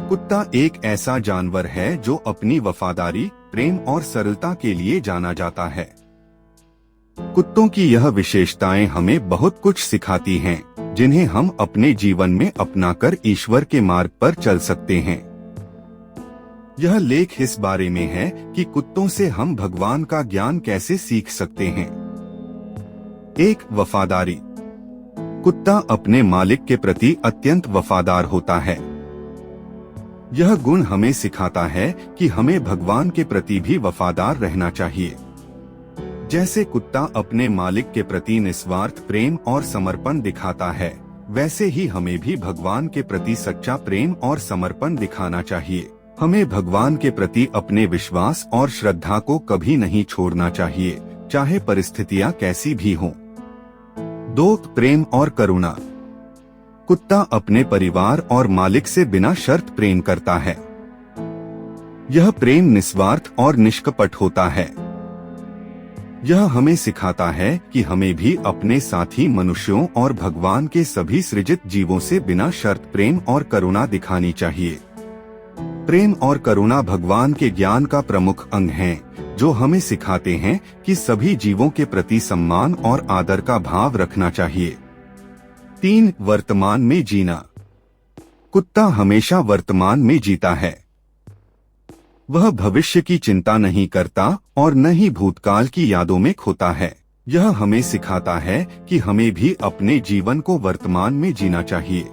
कुत्ता एक ऐसा जानवर है जो अपनी वफादारी, प्रेम और सरलता के लिए जाना जाता है। कुत्तों की यह विशेषताएं हमें बहुत कुछ सिखाती हैं, जिन्हें हम अपने जीवन में अपनाकर ईश्वर के मार्ग पर चल सकते हैं। यह लेख इस बारे में है कि कुत्तों से हम भगवान का ज्ञान कैसे सीख सकते हैं। 1. वफादारी। कुत्ता अपने मालिक के प्रति अत्यंत वफादार होता है। यह गुण हमें सिखाता है कि हमें भगवान के प्रति भी वफादार रहना चाहिए। जैसे कुत्ता अपने मालिक के प्रति निस्वार्थ प्रेम और समर्पण दिखाता है, वैसे ही हमें भी भगवान के प्रति सच्चा प्रेम और समर्पण दिखाना चाहिए। हमें भगवान के प्रति अपने विश्वास और श्रद्धा को कभी नहीं छोड़ना चाहिए, चाहे परिस्थितियां कैसी भी हों। 2. प्रेम और करुणा। कुत्ता अपने परिवार और मालिक से बिना शर्त प्रेम करता है। यह प्रेम निस्वार्थ और निष्कपट होता है। यह हमें सिखाता है कि हमें भी अपने साथी मनुष्यों और भगवान के सभी सृजित जीवों से बिना शर्त प्रेम और करुणा दिखानी चाहिए। प्रेम और करुणा भगवान के ज्ञान का प्रमुख अंग हैं, जो हमें सिखाते हैं कि सभी जीवों के प्रति सम्मान और आदर का भाव रखना चाहिए। 3. वर्तमान में जीना। कुत्ता हमेशा वर्तमान में जीता है। वह भविष्य की चिंता नहीं करता और न ही भूतकाल की यादों में खोता है। यह हमें सिखाता है कि हमें भी अपने जीवन को वर्तमान में जीना चाहिए।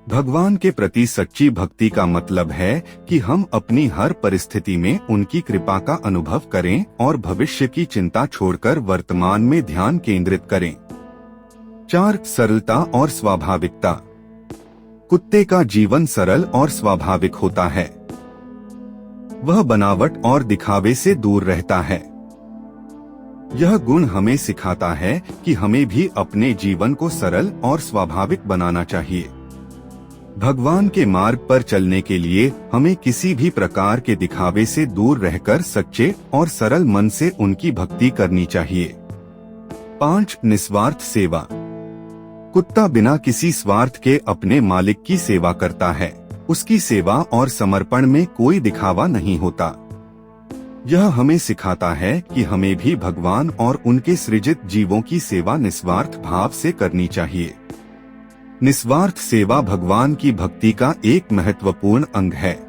भगवान के प्रति सच्ची भक्ति का मतलब है कि हम अपनी हर परिस्थिति में उनकी कृपा का अनुभव करें और भविष्य की चिंता छोड़कर वर्तमान में ध्यान केंद्रित करें। 4. सरलता और स्वाभाविकता। कुत्ते का जीवन सरल और स्वाभाविक होता है। वह बनावट और दिखावे से दूर रहता है। यह गुण हमें सिखाता है कि हमें भी अपने जीवन को सरल और स्वाभाविक बनाना चाहिए। भगवान के मार्ग पर चलने के लिए हमें किसी भी प्रकार के दिखावे से दूर रहकर सच्चे और सरल मन से उनकी भक्ति करनी चाहिए। 5. निस्वार्थ सेवा। कुत्ता बिना किसी स्वार्थ के अपने मालिक की सेवा करता है। उसकी सेवा और समर्पण में कोई दिखावा नहीं होता। यह हमें सिखाता है कि हमें भी भगवान और उनके सृजित जीवों की सेवा निस्वार्थ भाव से करनी चाहिए। निस्वार्थ सेवा भगवान की भक्ति का एक महत्वपूर्ण अंग है।